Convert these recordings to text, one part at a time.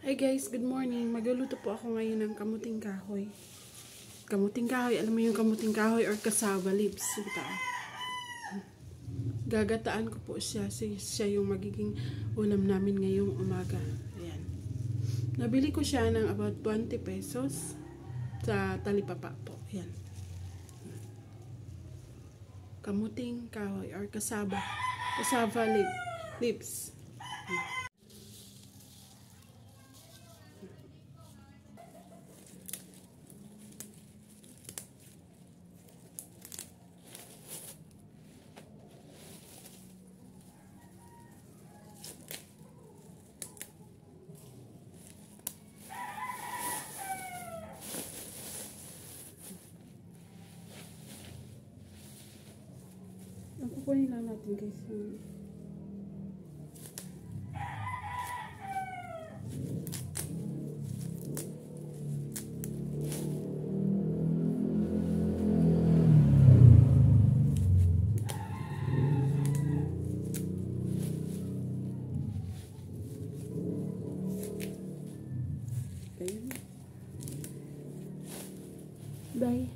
Hi guys, good morning. Magluluto po ako ngayon ng kamuting kahoy. Kamuting kahoy, alam mo yung kamuting kahoy or cassava leaves. Gagataan ko po siya. Siya yung magiging ulam namin ngayong umaga. Ayan. Nabili ko siya ng about 20 pesos sa talipapa po. Ayan. Kamuting kahoy or cassava leaves. Kukunin lang natin guys yung dahil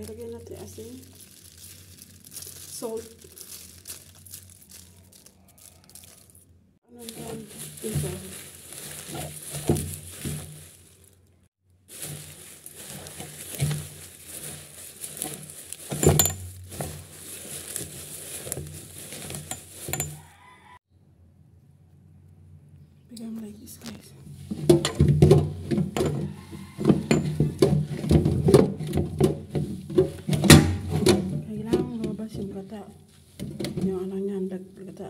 lagyan natin asin, salt, ano yan, ito. Bigyan mo like this guys. Yung gata, yung ano niyan, gata.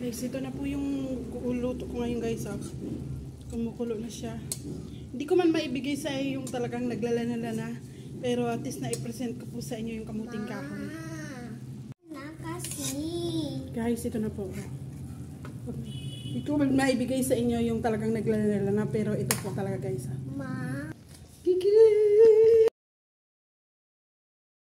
Guys, ito na po yung luto ko ngayon guys. Kumukulo na siya. Hindi ko man maibigay sa inyo yung talagang naglalana-lana. Pero at least na-present ko po sa inyo yung kamuting kahoy. Guys, ito na po. Hindi ko man maibigay sa inyo yung talagang naglalana-lana. Pero ito po talaga guys.